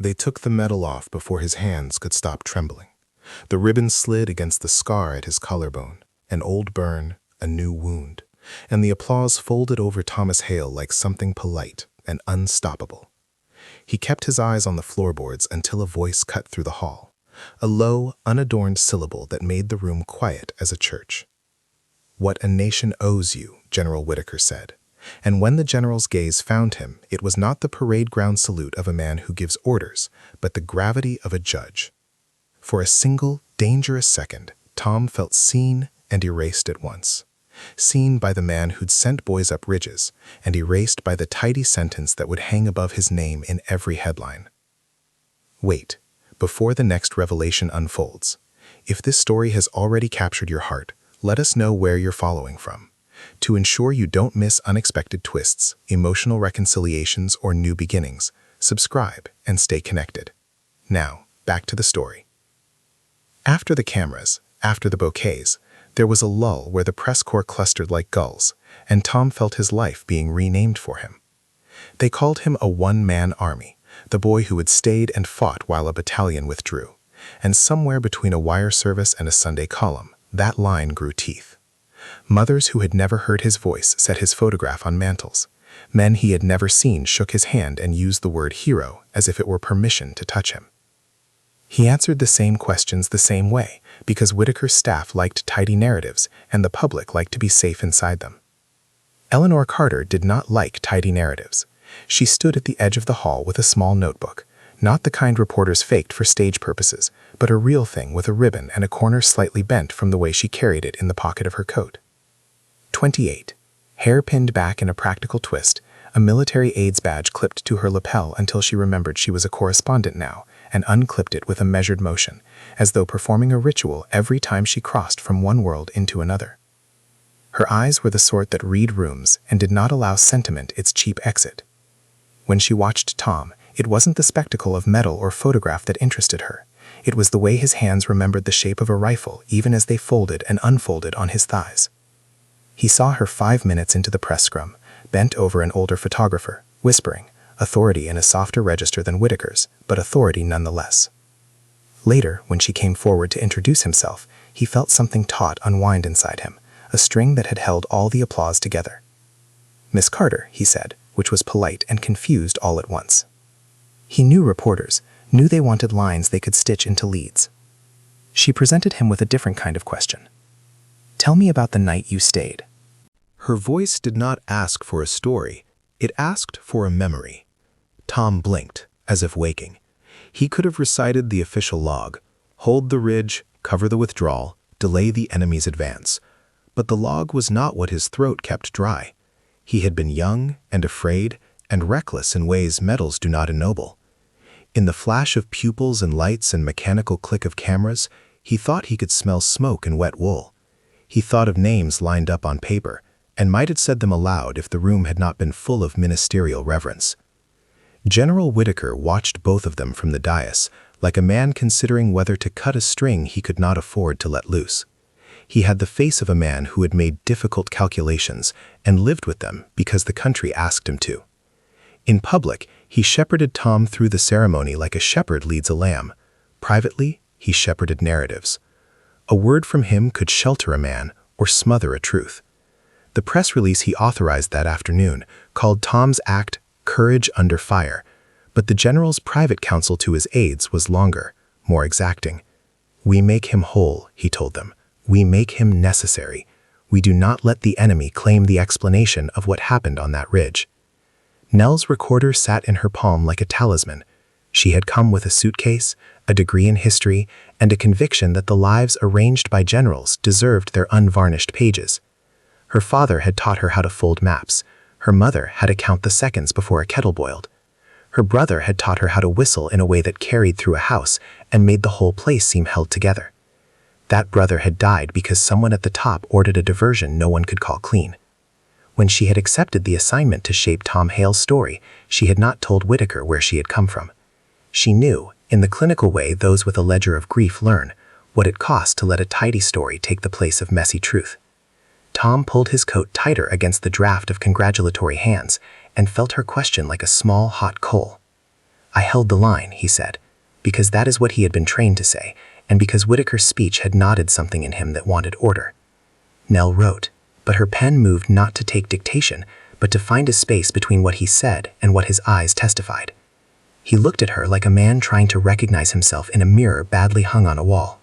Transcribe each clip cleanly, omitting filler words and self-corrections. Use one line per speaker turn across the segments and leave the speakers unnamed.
They took the medal off before his hands could stop trembling. The ribbon slid against the scar at his collarbone, an old burn, a new wound, and the applause folded over Thomas Hale like something polite and unstoppable. He kept his eyes on the floorboards until a voice cut through the hall, a low, unadorned syllable that made the room quiet as a church. "What a nation owes you," General Whitaker said. And when the general's gaze found him, it was not the parade ground salute of a man who gives orders, but the gravity of a judge. For a single, dangerous second, Tom felt seen and erased at once. Seen by the man who'd sent boys up ridges, and erased by the tidy sentence that would hang above his name in every headline. Wait, before the next revelation unfolds. If this story has already captured your heart, let us know where you're following from. To ensure you don't miss unexpected twists, emotional reconciliations, or new beginnings, subscribe and stay connected. Now, back to the story. After the cameras, after the bouquets, there was a lull where the press corps clustered like gulls, and Tom felt his life being renamed for him. They called him a one-man army, the boy who had stayed and fought while a battalion withdrew. And somewhere between a wire service and a Sunday column, that line grew teeth. Mothers who had never heard his voice set his photograph on mantels. Men he had never seen shook his hand and used the word hero as if it were permission to touch him. He answered the same questions the same way, because Whitaker's staff liked tidy narratives and the public liked to be safe inside them. Eleanor Carter did not like tidy narratives. She stood at the edge of the hall with a small notebook, not the kind reporters faked for stage purposes, but a real thing with a ribbon and a corner slightly bent from the way she carried it in the pocket of her coat. 28. Hair pinned back in a practical twist, a military aids badge clipped to her lapel until she remembered she was a correspondent now, and unclipped it with a measured motion, as though performing a ritual every time she crossed from one world into another. Her eyes were the sort that read rooms and did not allow sentiment its cheap exit. When she watched Tom, it wasn't the spectacle of medal or photograph that interested her. It was the way his hands remembered the shape of a rifle even as they folded and unfolded on his thighs. He saw her 5 minutes into the press scrum, bent over an older photographer, whispering, authority in a softer register than Whitaker's, but authority nonetheless. Later, when she came forward to introduce himself, he felt something taut unwind inside him, a string that had held all the applause together. "Miss Carter," he said, which was polite and confused all at once. He knew reporters, knew they wanted lines they could stitch into leads. She presented him with a different kind of question. "Tell me about the night you stayed."
Her voice did not ask for a story, it asked for a memory. Tom blinked, as if waking. He could have recited the official log, hold the ridge, cover the withdrawal, delay the enemy's advance. But the log was not what his throat kept dry. He had been young and afraid and reckless in ways medals do not ennoble. In the flash of pupils and lights and mechanical click of cameras, he thought he could smell smoke and wet wool. He thought of names lined up on paper, and might have said them aloud if the room had not been full of ministerial reverence. General Whitaker watched both of them from the dais, like a man considering whether to cut a string he could not afford to let loose. He had the face of a man who had made difficult calculations and lived with them because the country asked him to. In public, he shepherded Tom through the ceremony like a shepherd leads a lamb. Privately, he shepherded narratives. A word from him could shelter a man or smother a truth. The press release he authorized that afternoon called Tom's act "Courage Under Fire," but the general's private counsel to his aides was longer, more exacting. "We make him whole," he told them. "We make him necessary. We do not let the enemy claim the explanation of what happened on that ridge." Nell's recorder sat in her palm like a talisman. She had come with a suitcase, a degree in history, and a conviction that the lives arranged by generals deserved their unvarnished pages. Her father had taught her how to fold maps. Her mother had to count the seconds before a kettle boiled. Her brother had taught her how to whistle in a way that carried through a house and made the whole place seem held together. That brother had died because someone at the top ordered a diversion no one could call clean. When she had accepted the assignment to shape Tom Hale's story, she had not told Whitaker where she had come from. She knew, in the clinical way those with a ledger of grief learn, what it cost to let a tidy story take the place of messy truth. Tom pulled his coat tighter against the draft of congratulatory hands and felt her question like a small, hot coal. "I held the line," he said, because that is what he had been trained to say, and because Whitaker's speech had nodded something in him that wanted order. Nell wrote, but her pen moved not to take dictation, but to find a space between what he said and what his eyes testified. He looked at her like a man trying to recognize himself in a mirror badly hung on a wall.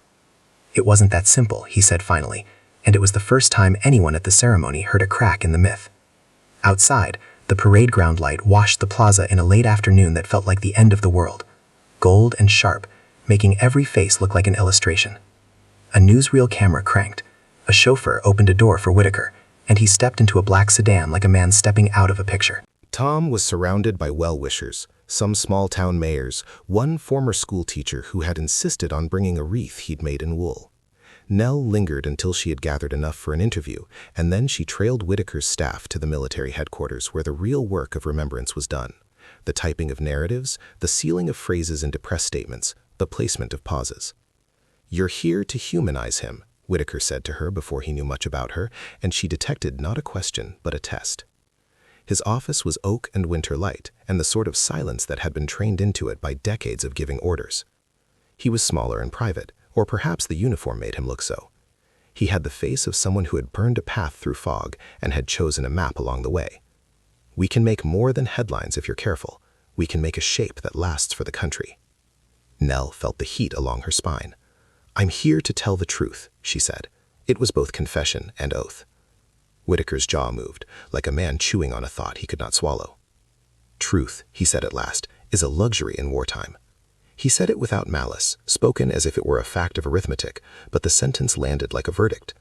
"It wasn't that simple," he said finally, and it was the first time anyone at the ceremony heard a crack in the myth. Outside, the parade ground light washed the plaza in a late afternoon that felt like the end of the world, gold and sharp, making every face look like an illustration. A newsreel camera cranked. A chauffeur opened a door for Whitaker, and he stepped into a black sedan like a man stepping out of a picture.
Tom was surrounded by well-wishers, some small-town mayors, one former schoolteacher who had insisted on bringing a wreath he'd made in wool. Nell lingered until she had gathered enough for an interview, and then she trailed Whitaker's staff to the military headquarters where the real work of remembrance was done. The typing of narratives, the sealing of phrases into press statements, the placement of pauses. "You're here to humanize him," Whitaker said to her before he knew much about her, and she detected not a question but a test. His office was oak and winter light, and the sort of silence that had been trained into it by decades of giving orders. He was smaller and private, or perhaps the uniform made him look so. He had the face of someone who had burned a path through fog and had chosen a map along the way. "We can make more than headlines if you're careful. We can make a shape that lasts for the country." Nell felt the heat along her spine. "I'm here to tell the truth," she said. It was both confession and oath. Whitaker's jaw moved, like a man chewing on a thought he could not swallow. "Truth," he said at last, "is a luxury in wartime." He said it without malice, spoken as if it were a fact of arithmetic, but the sentence landed like a verdict.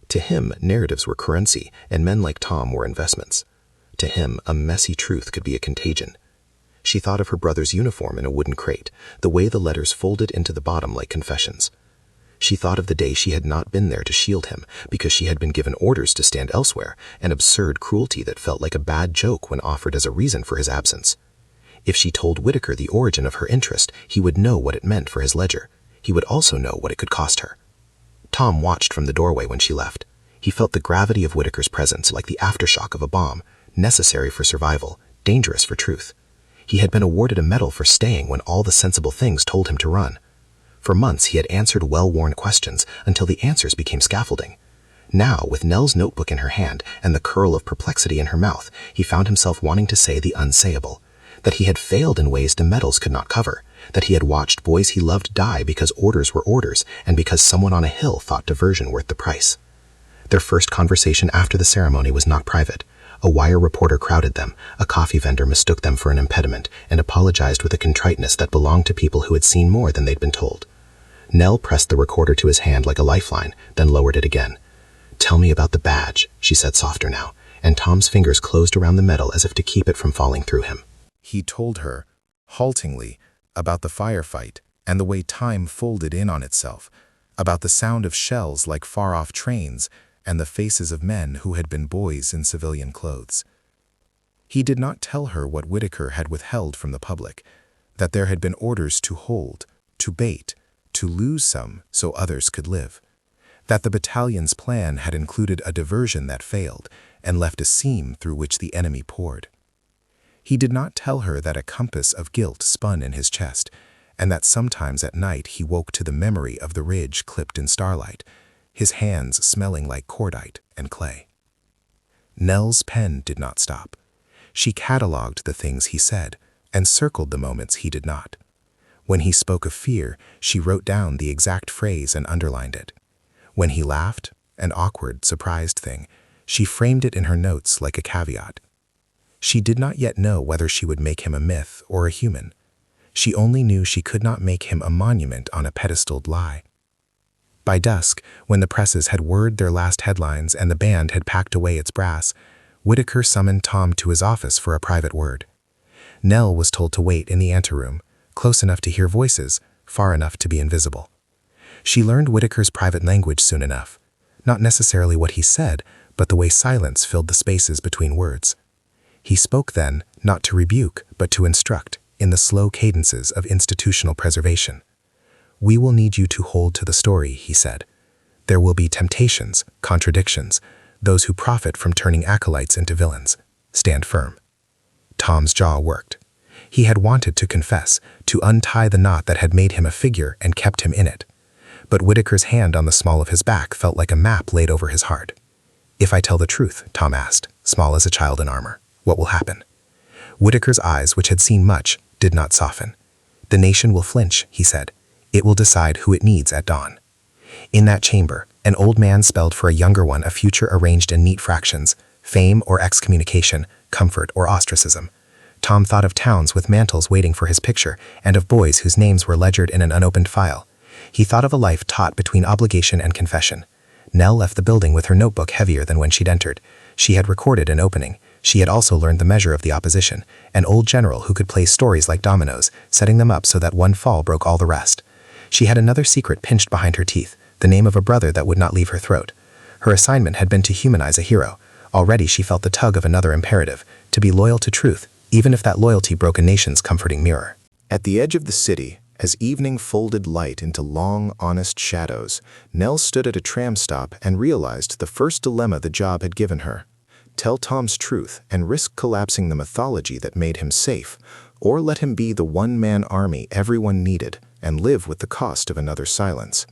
To him, narratives were currency, and men like Tom were investments. To him, a messy truth could be a contagion. She thought of her brother's uniform in a wooden crate, the way the letters folded into the bottom like confessions. She thought of the day she had not been there to shield him because she had been given orders to stand elsewhere, an absurd cruelty that felt like a bad joke when offered as a reason for his absence. If she told Whitaker the origin of her interest, he would know what it meant for his ledger. He would also know what it could cost her. Tom watched from the doorway when she left. He felt the gravity of Whitaker's presence like the aftershock of a bomb, necessary for survival, dangerous for truth. He had been awarded a medal for staying when all the sensible things told him to run. For months he had answered well-worn questions until the answers became scaffolding. Now, with Nell's notebook in her hand and the curl of perplexity in her mouth, he found himself wanting to say the unsayable. That he had failed in ways the medals could not cover. That he had watched boys he loved die because orders were orders and because someone on a hill thought diversion worth the price. Their first conversation after the ceremony was not private. A wire reporter crowded them, a coffee vendor mistook them for an impediment, and apologized with a contriteness that belonged to people who had seen more than they'd been told. Nell pressed the recorder to his hand like a lifeline, then lowered it again. "Tell me about the badge," she said softer now, and Tom's fingers closed around the metal as if to keep it from falling through him. He told her, haltingly, about the firefight and the way time folded in on itself, about the sound of shells like far-off trains and the faces of men who had been boys in civilian clothes. He did not tell her what Whitaker had withheld from the public, that there had been orders to hold, to bait, to lose some so others could live, that the battalion's plan had included a diversion that failed and left a seam through which the enemy poured. He did not tell her that a compass of guilt spun in his chest, and that sometimes at night he woke to the memory of the ridge clipped in starlight, his hands smelling like cordite and clay. Nell's pen did not stop. She catalogued the things he said and circled the moments he did not. When he spoke of fear, she wrote down the exact phrase and underlined it. When he laughed, an awkward, surprised thing, she framed it in her notes like a caveat. She did not yet know whether she would make him a myth or a human. She only knew she could not make him a monument on a pedestaled lie. By dusk, when the presses had whirred their last headlines and the band had packed away its brass, Whitaker summoned Tom to his office for a private word. Nell was told to wait in the anteroom, close enough to hear voices, far enough to be invisible. She learned Whitaker's private language soon enough, not necessarily what he said, but the way silence filled the spaces between words. He spoke then, not to rebuke, but to instruct, in the slow cadences of institutional preservation. "We will need you to hold to the story," he said. "There will be temptations, contradictions, those who profit from turning acolytes into villains. Stand firm." Tom's jaw worked.
He had wanted to confess, to untie the knot that had made him a figure and kept him in it. But Whitaker's hand on the small of his back felt like a map laid over his heart. "If I tell the truth," Tom asked, small as a child in armor, "what will happen?" Whitaker's eyes, which had seen much, did not soften. "The nation will flinch," he said. "It will decide who it needs at dawn." In that chamber, an old man spelled for a younger one a future arranged in neat fractions, fame or excommunication, comfort or ostracism. Tom thought of towns with mantles waiting for his picture, and of boys whose names were ledgered in an unopened file. He thought of a life taught between obligation and confession. Nell left the building with her notebook heavier than when she'd entered. She had recorded an opening. She had also learned the measure of the opposition, an old general who could play stories like dominoes, setting them up so that one fall broke all the rest. She had another secret pinched behind her teeth, the name of a brother that would not leave her throat. Her assignment had been to humanize a hero. Already she felt the tug of another imperative, to be loyal to truth, even if that loyalty broke a nation's comforting mirror. At the edge of the city, as evening folded light into long, honest shadows, Nell stood at a tram stop and realized the first dilemma the job had given her. Tell Tom's truth and risk collapsing the mythology that made him safe, or let him be the one-man army everyone needed and live with the cost of another silence.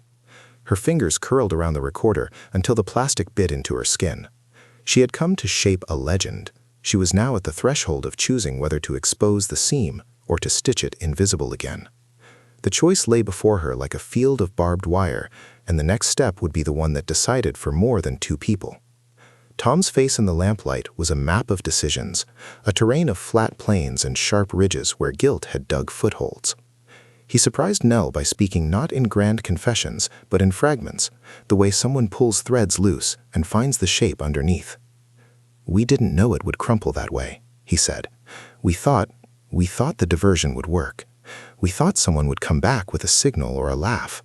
Her fingers curled around the recorder until the plastic bit into her skin. She had come to shape a legend. She was now at the threshold of choosing whether to expose the seam or to stitch it invisible again. The choice lay before her like a field of barbed wire, and the next step would be the one that decided for more than two people. Tom's face in the lamplight was a map of decisions, a terrain of flat plains and sharp ridges where guilt had dug footholds. He surprised Nell by speaking not in grand confessions, but in fragments, the way someone pulls threads loose and finds the shape underneath. "We didn't know it would crumple that way," he said. We thought the diversion would work. We thought someone would come back with a signal or a laugh.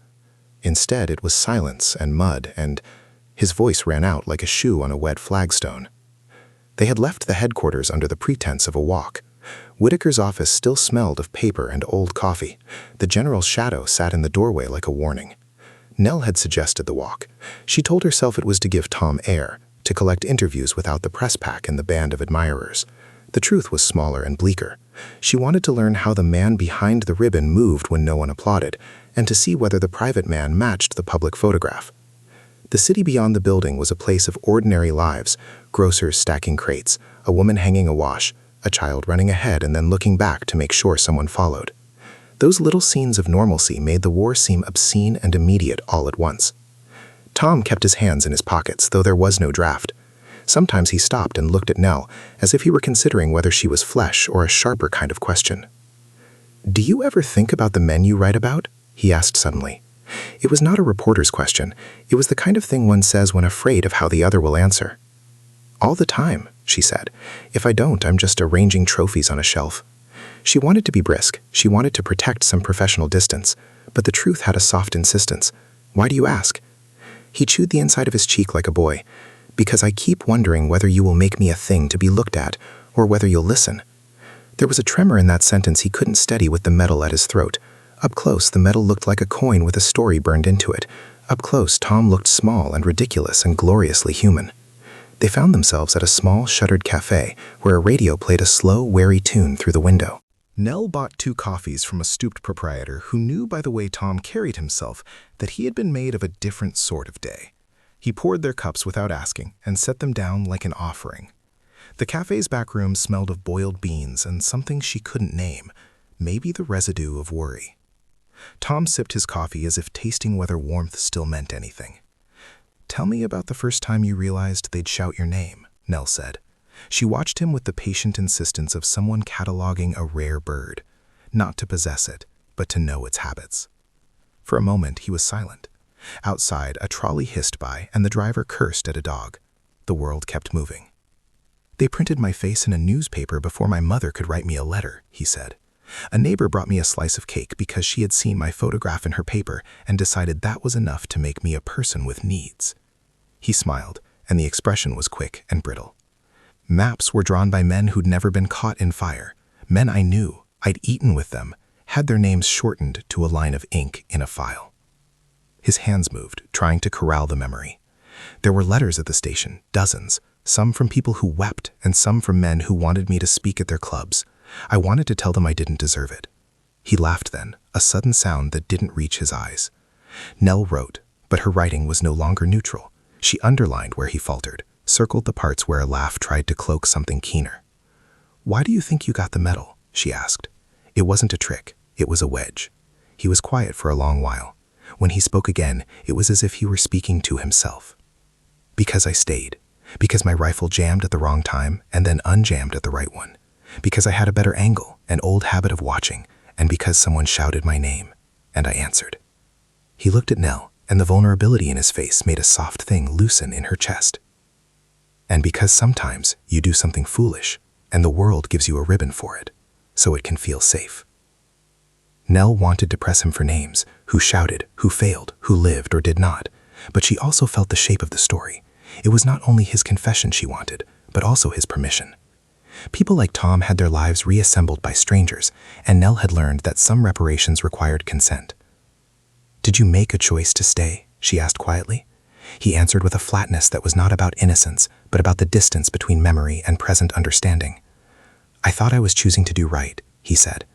Instead, it was silence and mud, and his voice ran out like a shoe on a wet flagstone. They had left the headquarters under the pretense of a walk. Whitaker's office still smelled of paper and old coffee. The general's shadow sat in the doorway like a warning. Nell had suggested the walk. She told herself it was to give Tom air, to collect interviews without the press pack and the band of admirers. The truth was smaller and bleaker. She wanted to learn how the man behind the ribbon moved when no one applauded, and to see whether the private man matched the public photograph. The city beyond the building was a place of ordinary lives, grocers stacking crates, a woman hanging a wash, a child running ahead and then looking back to make sure someone followed. Those little scenes of normalcy made the war seem obscene and immediate all at once. Tom kept his hands in his pockets, though there was no draft. Sometimes he stopped and looked at Nell, as if he were considering whether she was flesh or a sharper kind of question. "Do you ever think about the men you write about?" he asked suddenly. It was not a reporter's question. It was the kind of thing one says when afraid of how the other will answer. "All the time," she said. "If I don't, I'm just arranging trophies on a shelf." She wanted to be brisk. She wanted to protect some professional distance. But the truth had a soft insistence. "Why do you ask?" He chewed the inside of his cheek like a boy. "Because I keep wondering whether you will make me a thing to be looked at, or whether you'll listen." There was a tremor in that sentence he couldn't steady with the metal at his throat. Up close, the metal looked like a coin with a story burned into it. Up close, Tom looked small and ridiculous and gloriously human. They found themselves at a small, shuttered cafe where a radio played a slow, wary tune through the window. Nell bought 2 coffees from a stooped proprietor who knew by the way Tom carried himself that he had been made of a different sort of day. He poured their cups without asking and set them down like an offering. The cafe's back room smelled of boiled beans and something she couldn't name, maybe the residue of worry. Tom sipped his coffee as if tasting whether warmth still meant anything. "Tell me about the first time you realized they'd shout your name," Nell said. She watched him with the patient insistence of someone cataloging a rare bird, not to possess it, but to know its habits. For a moment, he was silent. Outside, a trolley hissed by, and the driver cursed at a dog. The world kept moving. "They printed my face in a newspaper before my mother could write me a letter," he said. "A neighbor brought me a slice of cake because she had seen my photograph in her paper and decided that was enough to make me a person with needs." He smiled, and the expression was quick and brittle. "Maps were drawn by men who'd never been caught in fire. Men I knew, I'd eaten with them, had their names shortened to a line of ink in a file." His hands moved, trying to corral the memory. There were letters at the station, dozens, some from people who wept and some from men who wanted me to speak at their clubs.
I wanted to tell them I didn't deserve it. He laughed then, a sudden sound that didn't reach his eyes. Nell wrote, but her writing was no longer neutral. She underlined where he faltered, circled the parts where a laugh tried to cloak something keener. "Why do you think you got the medal?" she asked. It wasn't a trick, it was a wedge. He was quiet for a long while. When he spoke again, it was as if he were speaking to himself. "Because I stayed. Because my rifle jammed at the wrong time and then unjammed at the right one. Because I had a better angle, an old habit of watching, and because someone shouted my name, and I answered." He looked at Nell, and the vulnerability in his face made a soft thing loosen in her chest. "And because sometimes you do something foolish, and the world gives you a ribbon for it, so it can feel safe." Nell wanted to press him for names, who shouted, who failed, who lived or did not, but she also felt the shape of the story. It was not only his confession she wanted, but also his permission. People like Tom had their lives reassembled by strangers, and Nell had learned that some reparations required consent. "Did you make a choice to stay?" she asked quietly. He answered with a flatness that was not about innocence, but about the distance between memory and present understanding. "I thought I was choosing to do right," he said.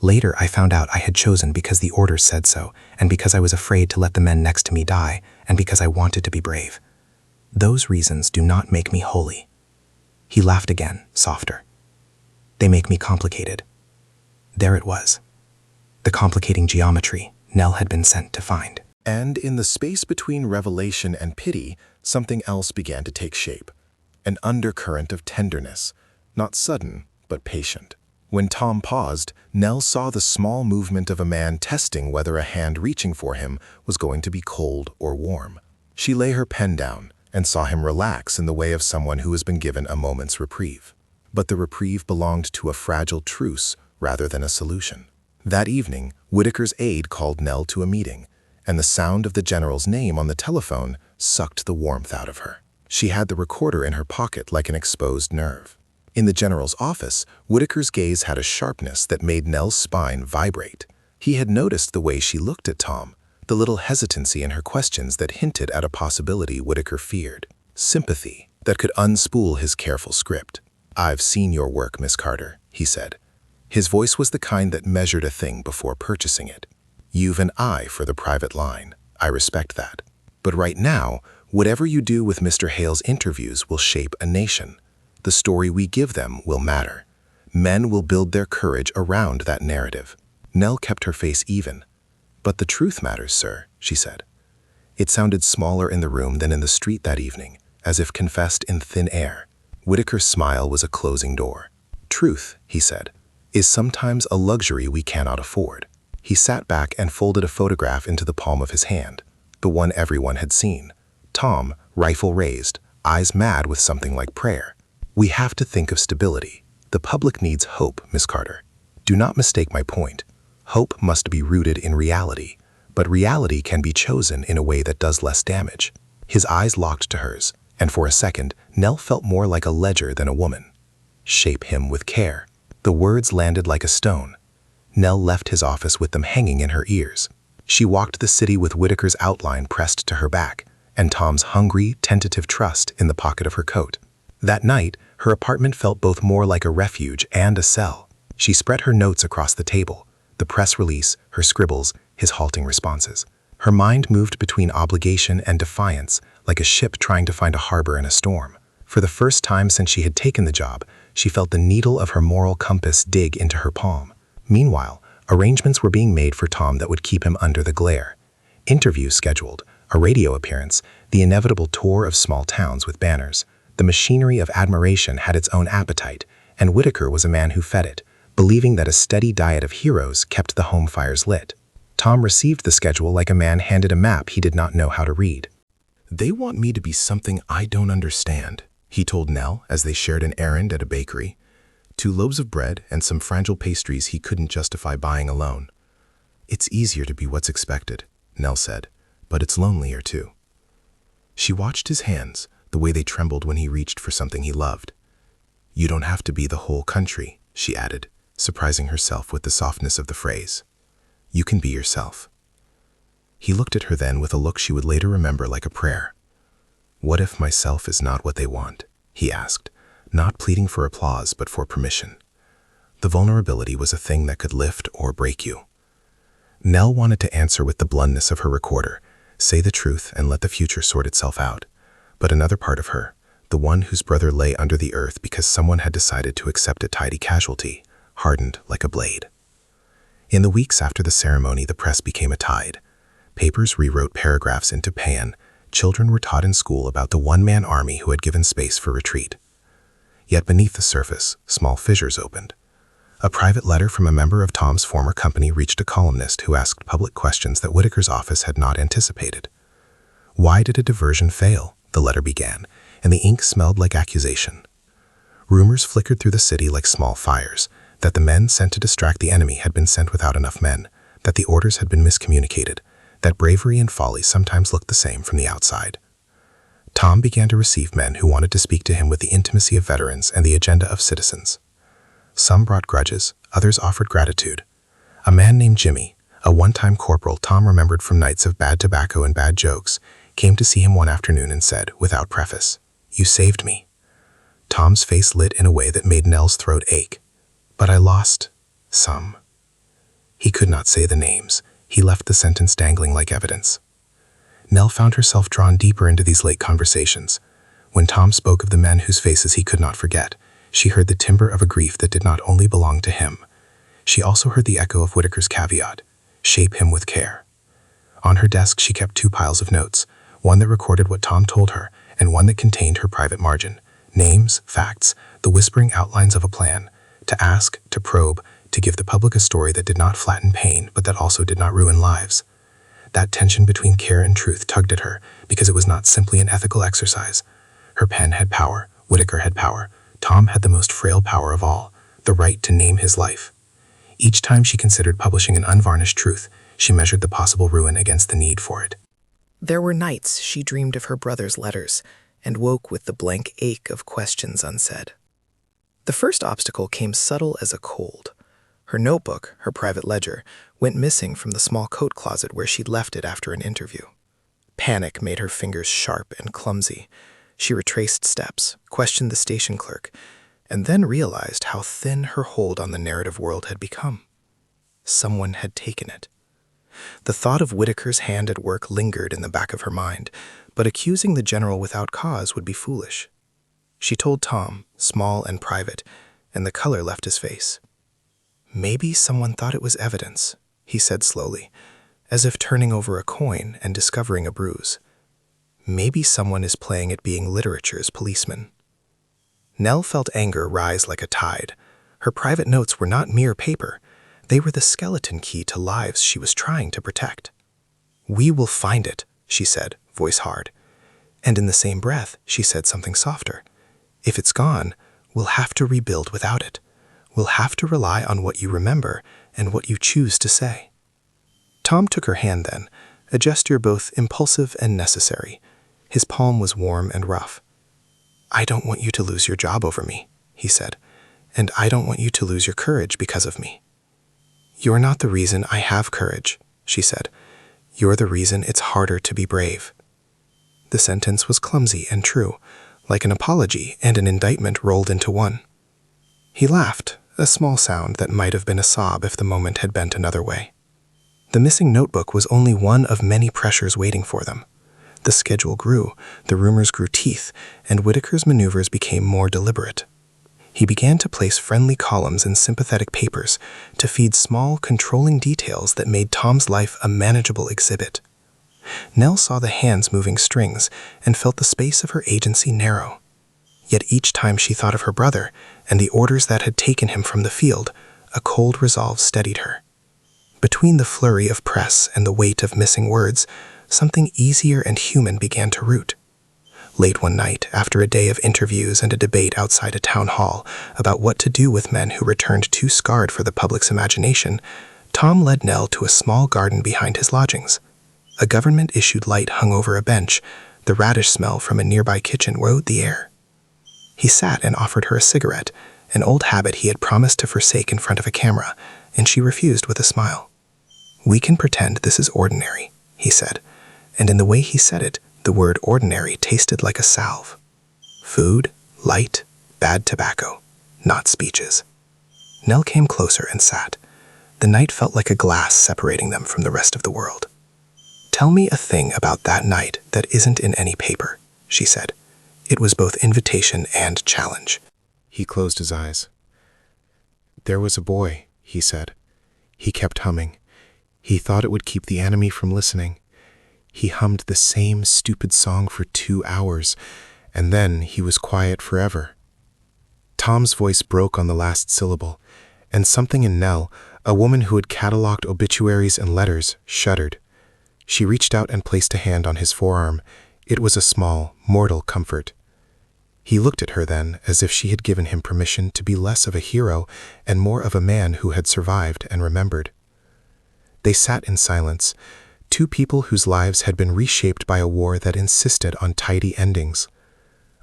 "Later I found out I had chosen because the orders said so, and because I was afraid to let the men next to me die, and because I wanted to be brave. Those reasons do not make me holy." He laughed again, softer. "They make me complicated." There it was. The complicating geometry Nell had been sent to find.
And in the space between revelation and pity, something else began to take shape. An undercurrent of tenderness, not sudden, but patient. When Tom paused, Nell saw the small movement of a man testing whether a hand reaching for him was going to be cold or warm. She lay her pen down and saw him relax in the way of someone who has been given a moment's reprieve. But the reprieve belonged to a fragile truce rather than a solution. That evening, Whitaker's aide called Nell to a meeting, and the sound of the general's name on the telephone sucked the warmth out of her. She had the recorder in her pocket like an exposed nerve. In the general's office, Whitaker's gaze had a sharpness that made Nell's spine vibrate. He had noticed the way she looked at Tom, the little hesitancy in her questions that hinted at a possibility Whitaker feared. Sympathy that could unspool his careful script. "I've seen your work, Miss Carter," he said. His voice was the kind that measured a thing before purchasing it. "You've an eye for the private line. I respect that. But right now, whatever you do with Mr. Hale's interviews will shape a nation. The story we give them will matter. Men will build their courage around that narrative." Nell kept her face even. "But the truth matters, sir," she said. It sounded smaller in the room than in the street that evening, as if confessed in thin air. Whitaker's smile was a closing door. "Truth," he said, "is sometimes a luxury we cannot afford." He sat back and folded a photograph into the palm of his hand, the one everyone had seen. Tom, rifle raised, eyes mad with something like prayer. "We have to think of stability. The public needs hope, Miss Carter. Do not mistake my point. Hope must be rooted in reality, but reality can be chosen in a way that does less damage." His eyes locked to hers, and for a second, Nell felt more like a ledger than a woman. "Shape him with care." The words landed like a stone. Nell left his office with them hanging in her ears. She walked the city with Whitaker's outline pressed to her back, and Tom's hungry, tentative trust in the pocket of her coat. That night, her apartment felt both more like a refuge and a cell. She spread her notes across the table, the press release, her scribbles, his halting responses. Her mind moved between obligation and defiance, like a ship trying to find a harbor in a storm. For the first time since she had taken the job, she felt the needle of her moral compass dig into her palm. Meanwhile, arrangements were being made for Tom that would keep him under the glare. Interviews scheduled, a radio appearance, the inevitable tour of small towns with banners. The machinery of admiration had its own appetite, and Whitaker was a man who fed it, believing that a steady diet of heroes kept the home fires lit. Tom received the schedule like a man handed a map he did not know how to read. "They want me to be something I don't understand," he told Nell as they shared an errand at a bakery. 2 loaves of bread and some fragile pastries he couldn't justify buying alone. "It's easier to be what's expected," Nell said, "but it's lonelier too." She watched his hands, the way they trembled when he reached for something he loved. "You don't have to be the whole country," she added, surprising herself with the softness of the phrase. "You can be yourself." He looked at her then with a look she would later remember like a prayer. "What if myself is not what they want?" he asked, not pleading for applause but for permission.
the vulnerability was a thing that could lift or break you. Nell wanted to answer with the bluntness of her recorder, say the truth and let the future sort itself out. But another part of her, the one whose brother lay under the earth because someone had decided to accept a tidy casualty, hardened like a blade. In the weeks after the ceremony, the press became a tide. Papers rewrote paragraphs into Pan. Children were taught in school about the one-man army who had given space for retreat. Yet beneath the surface, small fissures opened. A private letter from a member of Tom's former company reached a columnist who asked public questions that Whitaker's office had not anticipated. "Why did a diversion fail?" the letter began, and the ink smelled like accusation. Rumors flickered through the city like small fires, that the men sent to distract the enemy had been sent without enough men, that the orders had been miscommunicated, that bravery and folly sometimes looked the same from the outside. Tom began to receive men who wanted to speak to him with the intimacy of veterans and the agenda of citizens. Some brought grudges, others offered gratitude. A man named Jimmy, a one-time corporal Tom remembered from nights of bad tobacco and bad jokes, came to see him one afternoon and said, without preface, "You saved me." Tom's face lit in a way that made Nell's throat ache. "But I lost some." He could not say the names. He left the sentence dangling like evidence. Nell found herself drawn deeper into these late conversations. When Tom spoke of the men whose faces he could not forget, she heard the timbre of a grief that did not only belong to him. She also heard the echo of Whitaker's caveat, "Shape him with care." On her desk she kept two piles of notes, one that recorded what Tom told her, and one that contained her private margin. Names, facts, the whispering outlines of a plan. To ask, to probe, to give the public a story that did not flatten pain, but that also did not ruin lives. That tension between care and truth tugged at her, because it was not simply an ethical exercise. Her pen had power, Whitaker had power, Tom had the most frail power of all, the right to name his life. Each time she considered publishing an unvarnished truth, she measured the possible ruin against the need for it.
There were nights she dreamed of her brother's letters and woke with the blank ache of questions unsaid. The first obstacle came subtle as a cold. Her notebook, her private ledger, went missing from the small coat closet where she'd left it after an interview. Panic made her fingers sharp and clumsy. She retraced steps, questioned the station clerk, and then realized how thin her hold on the narrative world had become. Someone had taken it. The thought of Whitaker's hand at work lingered in the back of her mind, but accusing the general without cause would be foolish. She told Tom, small and private, and the color left his face. "Maybe someone thought it was evidence," he said slowly, as if turning over a coin and discovering a bruise. "Maybe someone is playing at being literature's policeman." Nell felt anger rise like a tide. Her private notes were not mere paper. They were the skeleton key to lives she was trying to protect. "We will find it," she said, voice hard. And in the same breath, she said something softer. "If it's gone, we'll have to rebuild without it. We'll have to rely on what you remember and what you choose to say." Tom took her hand then, a gesture both impulsive and necessary. His palm was warm and rough. "I don't want you to lose your job over me," he said, "and I don't want you to lose your courage because of me." "You're not the reason I have courage," she said. "You're the reason it's harder to be brave." The sentence was clumsy and true, like an apology and an indictment rolled into one. He laughed, a small sound that might have been a sob if the moment had bent another way. The missing notebook was only one of many pressures waiting for them. The schedule grew, the rumors grew teeth, and Whitaker's maneuvers became more deliberate. He began to place friendly columns in sympathetic papers to feed small, controlling details that made Tom's life a manageable exhibit. Nell saw the hands moving strings and felt the space of her agency narrow. Yet each time she thought of her brother and the orders that had taken him from the field, a cold resolve steadied her. Between the flurry of press and the weight of missing words, something easier and human began to root. Late one night, after a day of interviews and a debate outside a town hall about what to do with men who returned too scarred for the public's imagination, Tom led Nell to a small garden behind his lodgings. A government-issued light hung over a bench. The radish smell from a nearby kitchen rode the air. He sat and offered her a cigarette, an old habit he had promised to forsake in front of a camera, and she refused with a smile. "We can pretend this is ordinary," he said, and in the way he said it, the word ordinary tasted like a salve. Food, light, bad tobacco, not speeches. Nell came closer and sat. The night felt like a glass separating them from the rest of the world. "Tell me a thing about that night that isn't in any paper," she said. It was both invitation and challenge.
He closed his eyes. "There was a boy," he said. He kept humming. He thought it would keep the enemy from listening. He hummed the same stupid song for 2 hours, and then he was quiet forever. Tom's voice broke on the last syllable, and something in Nell, a woman who had catalogued obituaries and letters, shuddered. She reached out and placed a hand on his forearm. It was a small, mortal comfort. He looked at her then as if she had given him permission to be less of a hero and more of a man who had survived and remembered. They sat in silence, two people whose lives had been reshaped by a war that insisted on tidy endings.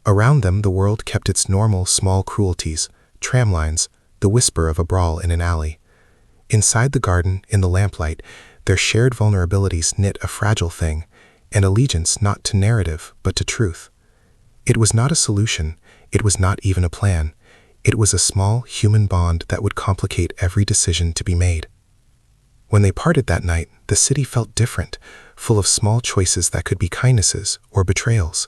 Around them, the world kept its normal, small cruelties, tramlines, the whisper of a brawl in an alley. Inside the garden, in the lamplight, their shared vulnerabilities knit a fragile thing, an allegiance not to narrative, but to truth. It was not a solution, it was not even a plan. It was a small, human bond that would complicate every decision to be made. When they parted that night, the city felt different, full of small choices that could be kindnesses or betrayals.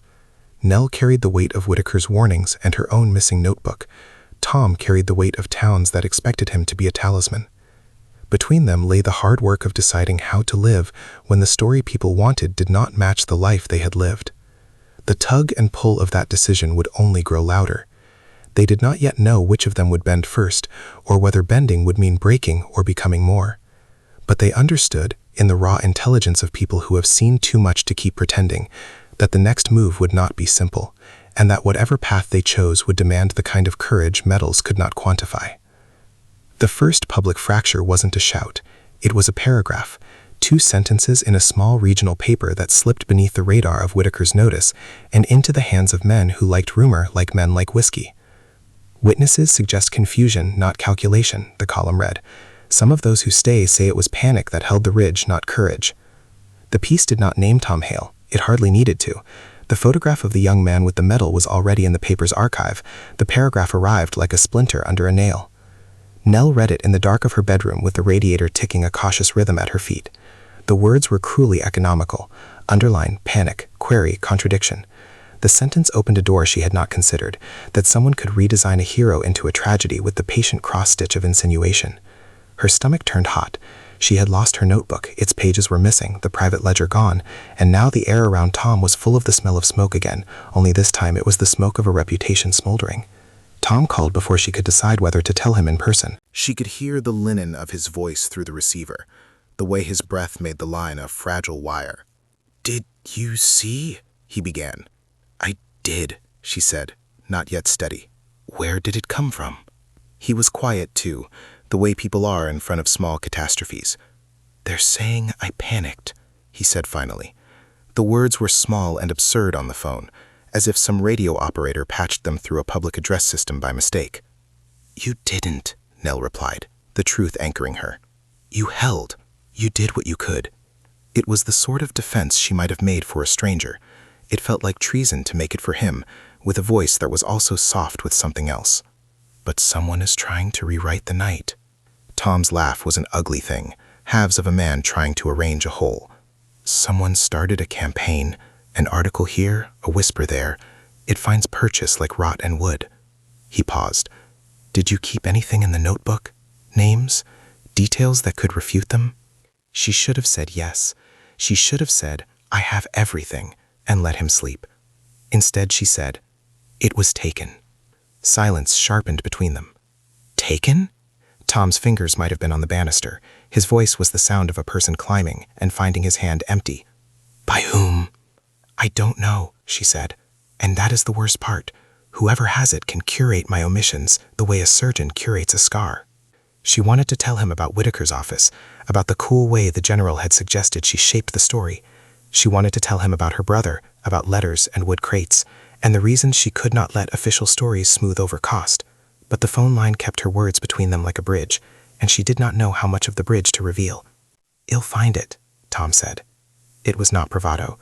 Nell carried the weight of Whitaker's warnings and her own missing notebook. Tom carried the weight of towns that expected him to be a talisman. Between them lay the hard work of deciding how to live when the story people wanted did not match the life they had lived. The tug and pull of that decision would only grow louder. They did not yet know which of them would bend first, or whether bending would mean breaking or becoming more. But they understood, in the raw intelligence of people who have seen too much to keep pretending, that the next move would not be simple, and that whatever path they chose would demand the kind of courage metals could not quantify. The first public fracture wasn't a shout. It was a paragraph, 2 sentences in a small regional paper that slipped beneath the radar of Whitaker's notice and into the hands of men who liked rumor like men like whiskey. "Witnesses suggest confusion, not calculation," the column read. "Some of those who stay say it was panic that held the ridge, not courage." The piece did not name Tom Hale. It hardly needed to. The photograph of the young man with the medal was already in the paper's archive. The paragraph arrived like a splinter under a nail. Nell read it in the dark of her bedroom with the radiator ticking a cautious rhythm at her feet. The words were cruelly economical. Underline, panic, query, contradiction. The sentence opened a door she had not considered, that someone could redesign a hero into a tragedy with the patient cross-stitch of insinuation. Her stomach turned hot. She had lost her notebook, its pages were missing, the private ledger gone, and now the air around Tom was full of the smell of smoke again, only this time it was the smoke of a reputation smoldering. Tom called before she could decide whether to tell him in person. She could hear the linen of his voice through the receiver, the way his breath made the line a fragile wire. "Did you see?" he began. "I did," she said, not yet steady. "Where did it come from?" He was quiet, too, the way people are in front of small catastrophes. "They're saying I panicked," he said finally. The words were small and absurd on the phone, as if some radio operator patched them through a public address system by mistake. "You didn't," Nell replied, the truth anchoring her. "You held. You did what you could." It was the sort of defense she might have made for a stranger. It felt like treason to make it for him, with a voice that was also soft with something else. "But someone is trying to rewrite the night." Tom's laugh was an ugly thing, halves of a man trying to arrange a whole. "Someone started a campaign, an article here, a whisper there. It finds purchase like rot and wood." He paused. "Did you keep anything in the notebook? Names? Details that could refute them?" She should have said yes. She should have said, "I have everything," and let him sleep. Instead, she said, "It was taken." Silence sharpened between them. "Taken?" Tom's fingers might have been on the banister. His voice was the sound of a person climbing and finding his hand empty. "By whom?" "I don't know," she said. "And that is the worst part. Whoever has it can curate my omissions the way a surgeon curates a scar." She wanted to tell him about Whitaker's office, about the cool way the general had suggested she shaped the story. She wanted to tell him about her brother, about letters and wood crates, and the reasons she could not let official stories smooth over cost. But the phone line kept her words between them like a bridge, and she did not know how much of the bridge to reveal. "You'll find it," Tom said. It was not bravado.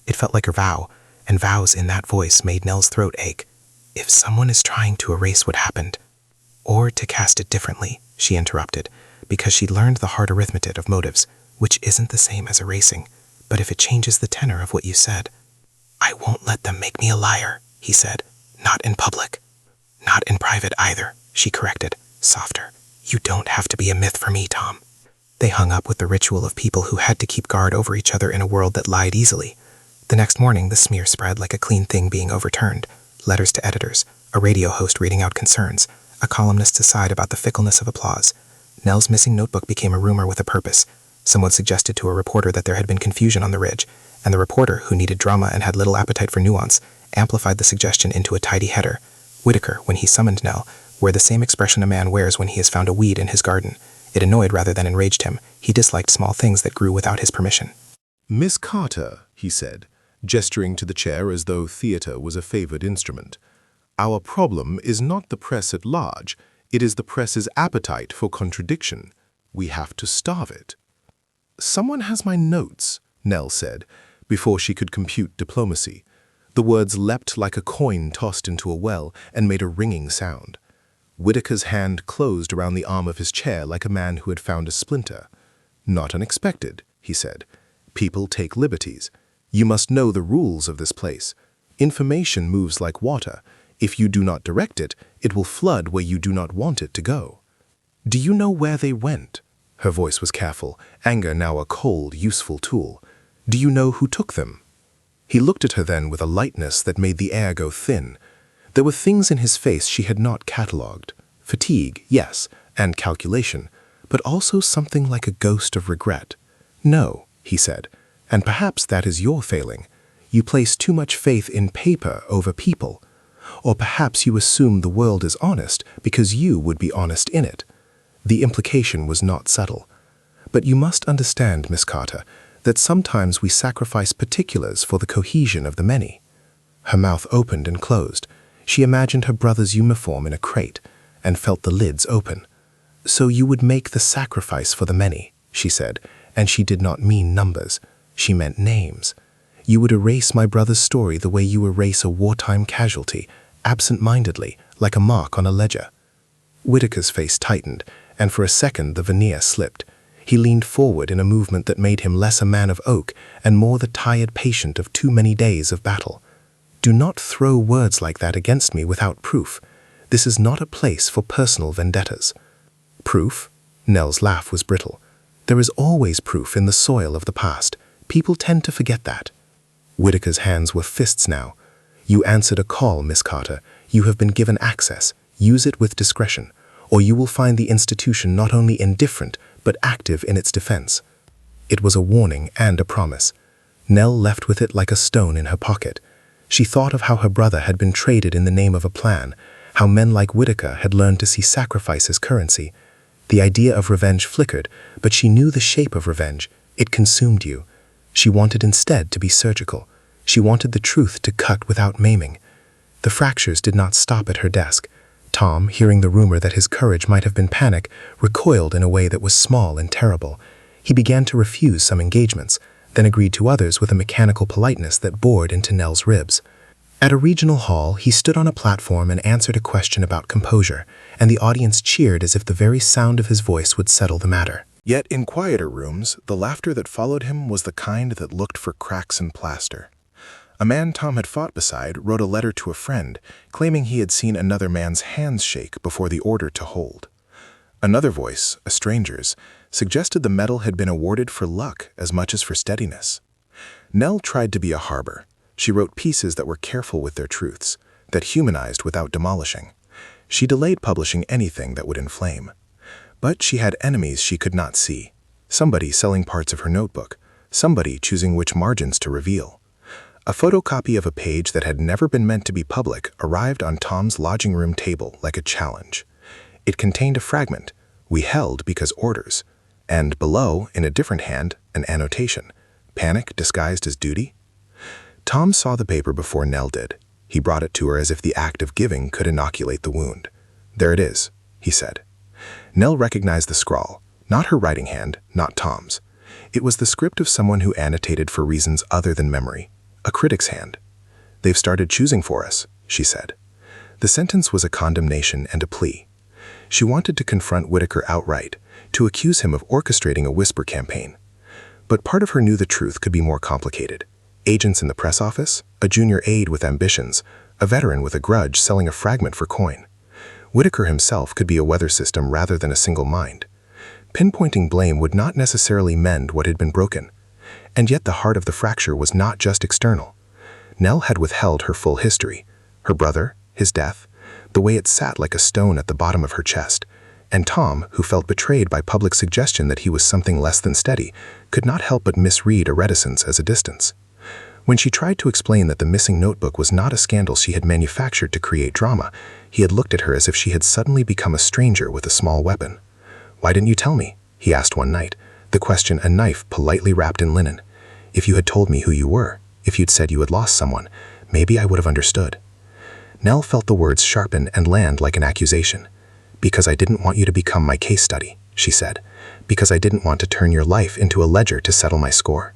It felt like a vow, and vows in that voice made Nell's throat ache. If someone is trying to erase what happened.
Or to cast it differently, she interrupted, because she'd learned the hard arithmetic of motives, which isn't the same as erasing, but if it changes the tenor of what you said. I won't let them make me a liar, he said. Not in public. Not in private either, she corrected, softer. You don't have to be a myth for me, Tom. They hung up with the ritual of people who had to keep guard over each other in a world that lied easily. The next morning, the smear spread like a clean thing being overturned. Letters to editors, a radio host reading out concerns, a columnist's aside about the fickleness of applause. Nell's missing notebook became a rumor with a purpose. Someone suggested to a reporter that there had been confusion on the ridge, and the reporter, who needed drama and had little appetite for nuance, amplified the suggestion into a tidy header. Whitaker, when he summoned Nell, wore the same expression a man wears when he has found a weed in his garden. It annoyed rather than enraged him. He disliked small things that grew without his permission.
Miss Carter, he said, gesturing to the chair as though theater was a favored instrument. Our problem is not the press at large. It is the press's appetite for contradiction. We have to starve it. Someone has my notes, Nell said, before she could compute diplomacy. The words leapt like a coin tossed into a well and made a ringing sound. Whitaker's hand closed around the arm of his chair like a man who had found a splinter. Not unexpected, he said. People take liberties. You must know the rules of this place. Information moves like water. If you do not direct it, it will flood where you do not want it to go. Do you know where they went? Her voice was careful, anger now a cold, useful tool. Do you know who took them? He looked at her then with a lightness that made the air go thin. There were things in his face she had not catalogued. Fatigue, yes, and calculation, but also something like a ghost of regret. No, he said, and perhaps that is your failing. You place too much faith in paper over people. Or perhaps you assume the world is honest because you would be honest in it. The implication was not subtle. But you must understand, Miss Carter, that sometimes we sacrifice particulars for the cohesion of the many. Her mouth opened and closed. She imagined her brother's uniform in a crate and felt the lids open. So you would make the sacrifice for the many, she said, and she did not mean numbers. She meant names. You would erase my brother's story the way you erase a wartime casualty, absent-mindedly, like a mark on a ledger. Whitaker's face tightened, and for a second the veneer slipped. He leaned forward in a movement that made him less a man of oak and more the tired patient of too many days of battle. Do not throw words like that against me without proof. This is not a place for personal vendettas. Proof? Nell's laugh was brittle. There is always proof in the soil of the past. People tend to forget that. Whitaker's hands were fists now. You answered a call, Miss Carter. You have been given access. Use it with discretion, or you will find the institution not only indifferent, but active in its defense. It was a warning and a promise. Nell left with it like a stone in her pocket. She thought of how her brother had been traded in the name of a plan, how men like Whitaker had learned to see sacrifice as currency. The idea of revenge flickered, but she knew the shape of revenge. It consumed you. She wanted instead to be surgical. She wanted the truth to cut without maiming. The fractures did not stop at her desk. Tom, hearing the rumor that his courage might have been panic, recoiled in a way that was small and terrible. He began to refuse some engagements, then agreed to others with a mechanical politeness that bored into Nell's ribs. At a regional hall, he stood on a platform and answered a question about composure, and the audience cheered as if the very sound of his voice would settle the matter. Yet in quieter rooms, the laughter that followed him was the kind that looked for cracks in plaster. A man Tom had fought beside wrote a letter to a friend, claiming he had seen another man's hands shake before the order to hold. Another voice, a stranger's, suggested the medal had been awarded for luck as much as for steadiness. Nell tried to be a harbor. She wrote pieces that were careful with their truths, that humanized without demolishing. She delayed publishing anything that would inflame. But she had enemies she could not see. Somebody selling parts of her notebook, somebody choosing which margins to reveal. A photocopy of a page that had never been meant to be public arrived on Tom's lodging room table like a challenge. It contained a fragment, "We held because orders," and below, in a different hand, an annotation, "Panic disguised as duty." Tom saw the paper before Nell did. He brought it to her as if the act of giving could inoculate the wound. "There it is," he said. Nell recognized the scrawl, not her writing hand, not Tom's. It was the script of someone who annotated for reasons other than memory. A critic's hand. "They've started choosing for us," she said. The sentence was a condemnation and a plea.
She wanted to confront Whitaker outright, to accuse him of orchestrating a whisper campaign. But part of her knew the truth could be more complicated. Agents in the press office, a junior aide with ambitions, a veteran with a grudge selling a fragment for coin. Whitaker himself could be a weather system rather than a single mind. Pinpointing blame would not necessarily mend what had been broken. And yet the heart of the fracture was not just external. Nell had withheld her full history, her brother, his death, the way it sat like a stone at the bottom of her chest. And Tom, who felt betrayed by public suggestion that he was something less than steady, could not help but misread a reticence as a distance. When she tried to explain that the missing notebook was not a scandal she had manufactured to create drama, he had looked at her as if she had suddenly become a stranger with a small weapon. "Why didn't you tell me?" he asked one night, the question a knife politely wrapped in linen. "If you had told me who you were, if you'd said you had lost someone, maybe I would have understood." Nell felt the words sharpen and land like an accusation. "Because I didn't want you to become my case study," she said. "Because I didn't want to turn your life into a ledger to settle my score.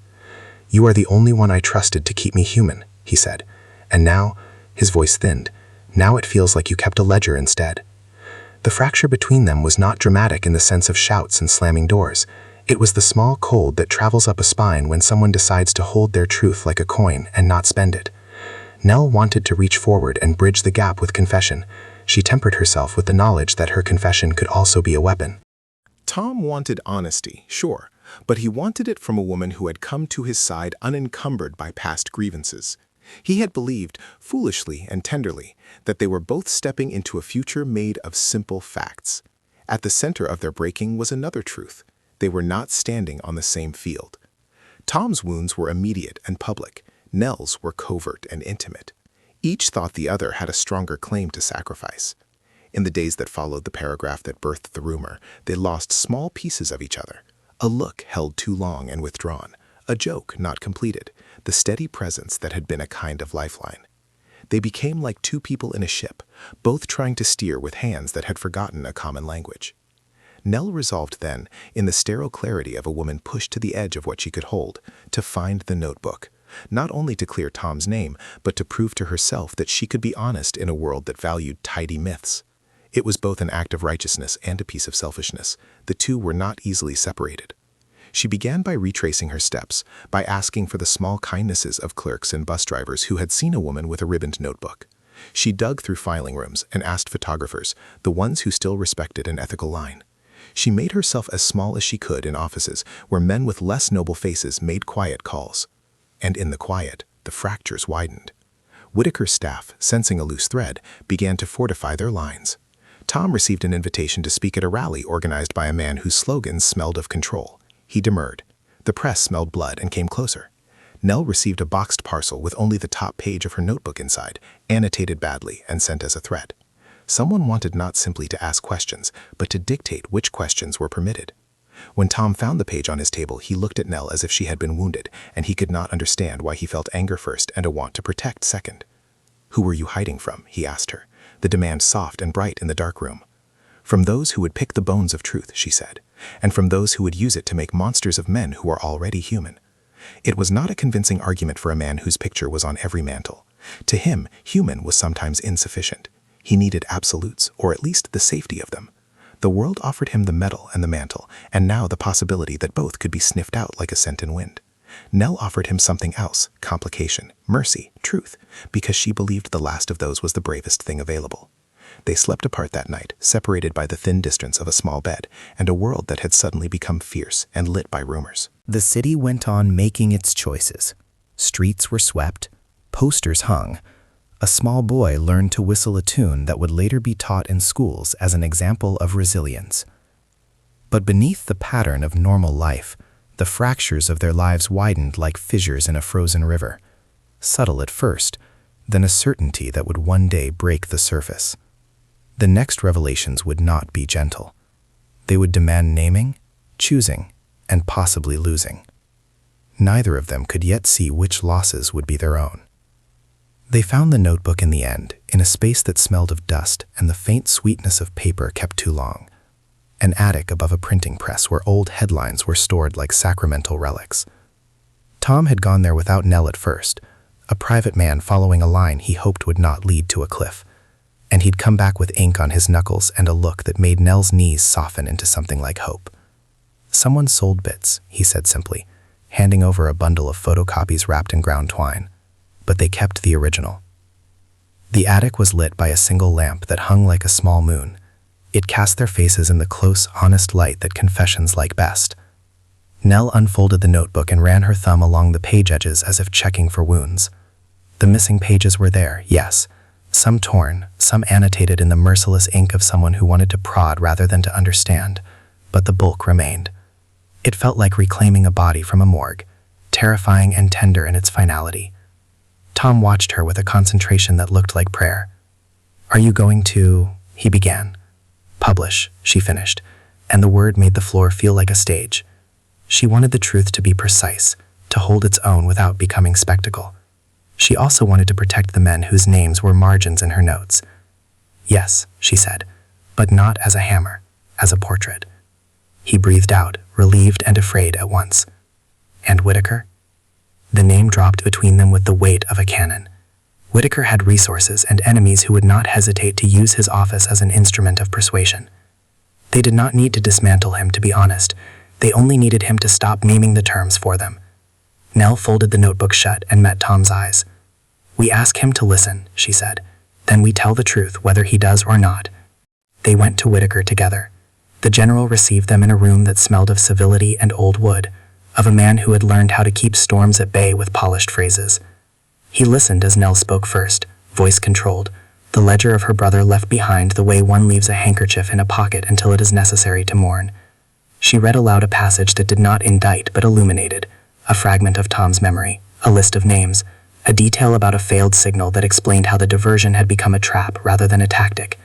You are the only one I trusted to keep me human," he said. "And now," his voice thinned, "now it feels like you kept a ledger instead." The fracture between them was not dramatic in the sense of shouts and slamming doors. It was the small cold that travels up a spine when someone decides to hold their truth like a coin and not spend it. Nell wanted to reach forward and bridge the gap with confession. She tempered herself with the knowledge that her confession could also be a weapon.
Tom wanted honesty, sure, but he wanted it from a woman who had come to his side unencumbered by past grievances. He had believed, foolishly and tenderly, that they were both stepping into a future made of simple facts. At the center of their breaking was another truth. They were not standing on the same field. Tom's wounds were immediate and public. Nell's were covert and intimate. Each thought the other had a stronger claim to sacrifice. In the days that followed the paragraph that birthed the rumor, they lost small pieces of each other. A look held too long and withdrawn, a joke not completed, the steady presence that had been a kind of lifeline. They became like two people in a ship, both trying to steer with hands that had forgotten a common language. Nell resolved then, in the sterile clarity of a woman pushed to the edge of what she could hold, to find the notebook, not only to clear Tom's name, but to prove to herself that she could be honest in a world that valued tidy myths. It was both an act of righteousness and a piece of selfishness. The two were not easily separated. She began by retracing her steps, by asking for the small kindnesses of clerks and bus drivers who had seen a woman with a ribboned notebook. She dug through filing rooms and asked photographers, the ones who still respected an ethical line. She made herself as small as she could in offices where men with less noble faces made quiet calls. And in the quiet, the fractures widened. Whitaker's staff, sensing a loose thread, began to fortify their lines. Tom received an invitation to speak at a rally organized by a man whose slogans smelled of control. He demurred. The press smelled blood and came closer. Nell received a boxed parcel with only the top page of her notebook inside, annotated badly and sent as a threat. Someone wanted not simply to ask questions, but to dictate which questions were permitted. When Tom found the page on his table, he looked at Nell as if she had been wounded, and he could not understand why he felt anger first and a want to protect second. "Who were you hiding from?" he asked her, the demand soft and bright in the dark room. "From those who would pick the bones of truth," she said, "and from those who would use it to make monsters of men who are already human." It was not a convincing argument for a man whose picture was on every mantle. To him, human was sometimes insufficient. He needed absolutes, or at least the safety of them. The world offered him the medal and the mantle, and now the possibility that both could be sniffed out like a scent in wind. Nell offered him something else, complication, mercy, truth, because she believed the last of those was the bravest thing available. They slept apart that night, separated by the thin distance of a small bed, and a world that had suddenly become fierce and lit by rumors.
The city went on making its choices. Streets were swept, posters hung. A small boy learned to whistle a tune that would later be taught in schools as an example of resilience. But beneath the pattern of normal life, the fractures of their lives widened like fissures in a frozen river. Subtle at first, then a certainty that would one day break the surface. The next revelations would not be gentle. They would demand naming, choosing, and possibly losing. Neither of them could yet see which losses would be their own. They found the notebook in the end, in a space that smelled of dust and the faint sweetness of paper kept too long. An attic above a printing press where old headlines were stored like sacramental relics. Tom had gone there without Nell at first, a private man following a line he hoped would not lead to a cliff. and he'd come back with ink on his knuckles and a look that made Nell's knees soften into something like hope. "Someone sold bits," he said simply, handing over a bundle of photocopies wrapped in ground twine. "But they kept the original." The attic was lit by a single lamp that hung like a small moon. It cast their faces in the close, honest light that confessions like best. Nell unfolded the notebook and ran her thumb along the page edges as if checking for wounds. The missing pages were there, yes, some torn, some annotated in the merciless ink of someone who wanted to prod rather than to understand, but the bulk remained. It felt like reclaiming a body from a morgue, terrifying and tender in its finality. Tom watched her with a concentration that looked like prayer. "Are you going to—" he began. "Publish," she finished, and the word made the floor feel like a stage. She wanted the truth to be precise, to hold its own without becoming spectacle. She also wanted to protect the men whose names were margins in her notes. "Yes," she said, "but not as a hammer, as a portrait." He breathed out, relieved and afraid at once. "And Whitaker?" The name dropped between them with the weight of a cannon. Whitaker had resources and enemies who would not hesitate to use his office as an instrument of persuasion. They did not need to dismantle him, to be honest. They only needed him to stop naming the terms for them. Nell folded the notebook shut and met Tom's eyes. "We ask him to listen," she said. "Then we tell the truth, whether he does or not." They went to Whitaker together. The general received them in a room that smelled of civility and old wood, of a man who had learned how to keep storms at bay with polished phrases. He listened as Nell spoke first, voice controlled, the ledger of her brother left behind the way one leaves a handkerchief in a pocket until it is necessary to mourn. She read aloud a passage that did not indict but illuminated, a fragment of Tom's memory, a list of names, a detail about a failed signal that explained how the diversion had become a trap rather than a tactic.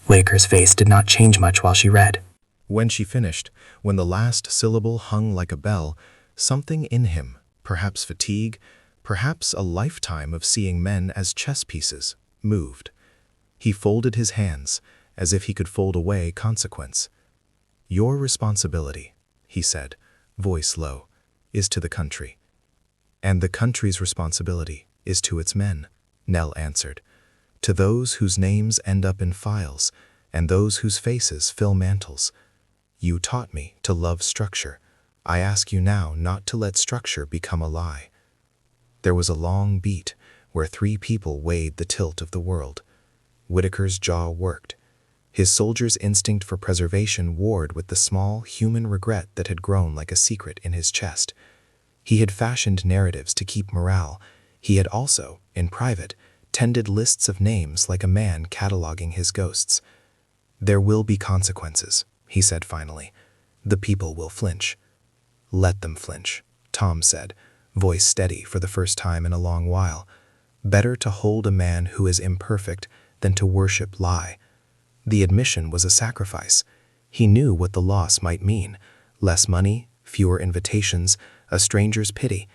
Whitaker's face did not change much while she read.
When she finished, when the last syllable hung like a bell, something in him, perhaps fatigue, perhaps a lifetime of seeing men as chess pieces, moved. He folded his hands, as if he could fold away consequence. "Your responsibility," he said, voice low, "is to the country. And the country's responsibility is to its men," Nell answered. "To those whose names end up in files, and those whose faces fill mantles. You taught me to love structure. I ask you now not to let structure become a lie." There was a long beat where three people weighed the tilt of the world. Whitaker's jaw worked. His soldier's instinct for preservation warred with the small human regret that had grown like a secret in his chest. He had fashioned narratives to keep morale. He had also, in private, tended lists of names like a man cataloging his ghosts. "There will be consequences," he said finally. "The people will flinch." "Let them flinch," Tom said, voice steady for the first time in a long while. "Better to hold a man who is imperfect than to worship lie." The admission was a sacrifice. He knew what the loss might mean: less money, fewer invitations, a stranger's pity.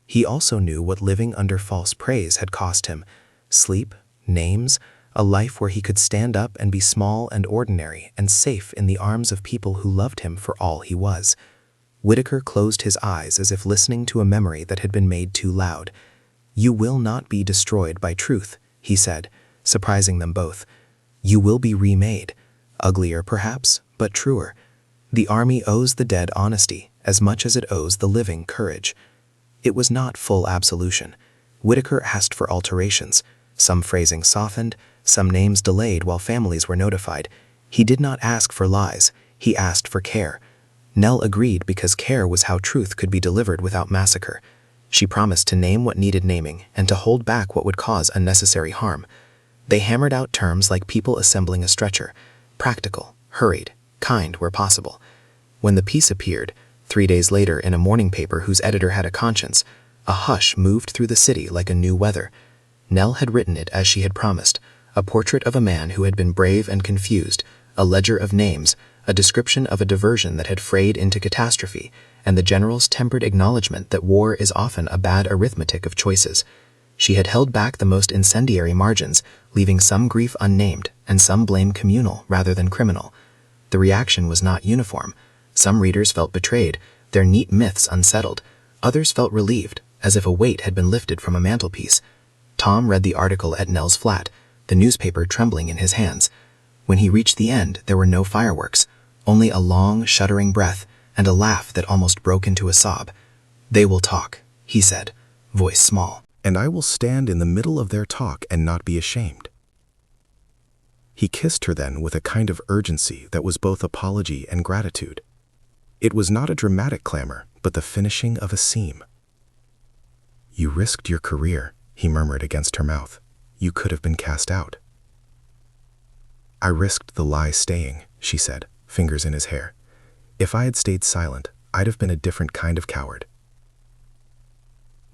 He also knew what living under false praise had cost him: sleep, names, a life where he could stand up and be small and ordinary and safe in the arms of people who loved him for all he was. Whitaker closed his eyes as if listening to a memory that had been made too loud. "You will not be destroyed by truth," he said, surprising them both. "You will be remade, uglier perhaps, but truer. The army owes the dead honesty as much as it owes the living courage." It was not full absolution. Whitaker asked for alterations, some phrasing softened, some names delayed while families were notified. He did not ask for lies, he asked for care. Nell agreed because care was how truth could be delivered without massacre. She promised to name what needed naming and to hold back what would cause unnecessary harm. They hammered out terms like people assembling a stretcher: practical, hurried, kind where possible. When the piece appeared, 3 days later in a morning paper whose editor had a conscience, a hush moved through the city like a new weather. Nell had written it as she had promised: a portrait of a man who had been brave and confused, a ledger of names, a description of a diversion that had frayed into catastrophe, and the general's tempered acknowledgement that war is often a bad arithmetic of choices. She had held back the most incendiary margins, leaving some grief unnamed and some blame communal rather than criminal. The reaction was not uniform. Some readers felt betrayed, their neat myths unsettled. Others felt relieved, as if a weight had been lifted from a mantelpiece. Tom read the article at Nell's flat,
the newspaper trembling in his hands. When he reached the end, there were no fireworks, only a long, shuddering breath and a laugh that almost broke into a sob. "They will talk," he said, voice small.
"And I will stand in the middle of their talk and not be ashamed." He kissed her then with a kind of urgency that was both apology and gratitude. It was not a dramatic clamor, but the finishing of a seam. "You risked your career," he murmured against her mouth. "You could have been cast out." "I risked the lie staying," she said, fingers in his hair. "If I had stayed silent, I'd have been a different kind of coward."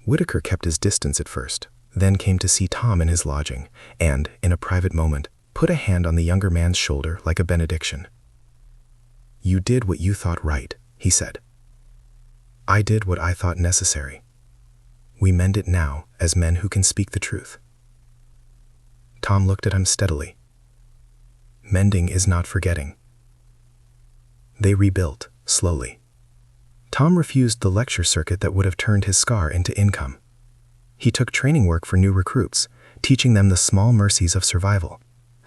Whitaker kept his distance at first, then came to see Tom in his lodging, and, in a private moment, put a hand on the younger man's shoulder like a benediction. "You did what you thought right," he said. "I did what I thought necessary. We mend it now as men who can speak the truth." Tom looked at him steadily. "Mending is not forgetting." They rebuilt, slowly. Tom refused the lecture circuit that would have turned his scar into income. He took training work for new recruits, teaching them the small mercies of survival,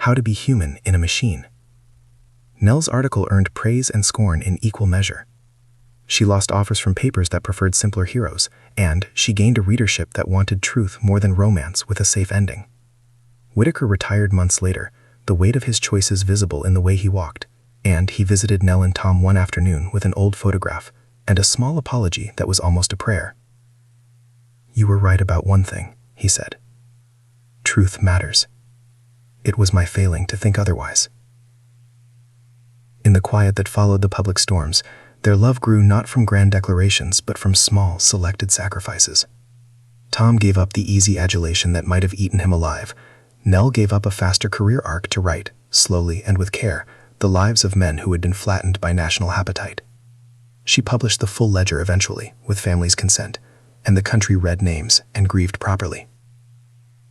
how to be human in a machine. Nell's article earned praise and scorn in equal measure. She lost offers from papers that preferred simpler heroes, and she gained a readership that wanted truth more than romance with a safe ending. Whitaker retired months later, the weight of his choices visible in the way he walked, and he visited Nell and Tom one afternoon with an old photograph and a small apology that was almost a prayer. "You were right about one thing," he said. "Truth matters. It was my failing to think otherwise." In the quiet that followed the public storms, their love grew not from grand declarations but from small, selected sacrifices. Tom gave up the easy adulation that might have eaten him alive. Nell gave up a faster career arc to write, slowly and with care, the lives of men who had been flattened by national appetite. She published the full ledger eventually, with family's consent, and the country read names and grieved properly.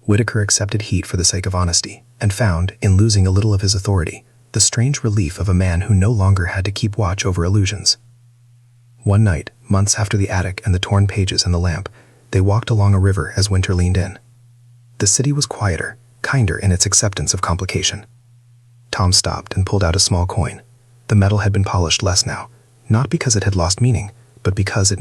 Whitaker accepted heat for the sake of honesty, and found, in losing a little of his authority, the strange relief of a man who no longer had to keep watch over illusions. One night, months after the attic and the torn pages and the lamp, they walked along a river as winter leaned in. The city was quieter, kinder in its acceptance of complication. Tom stopped and pulled out a small coin. The metal had been polished less now, not because it had lost meaning, but because it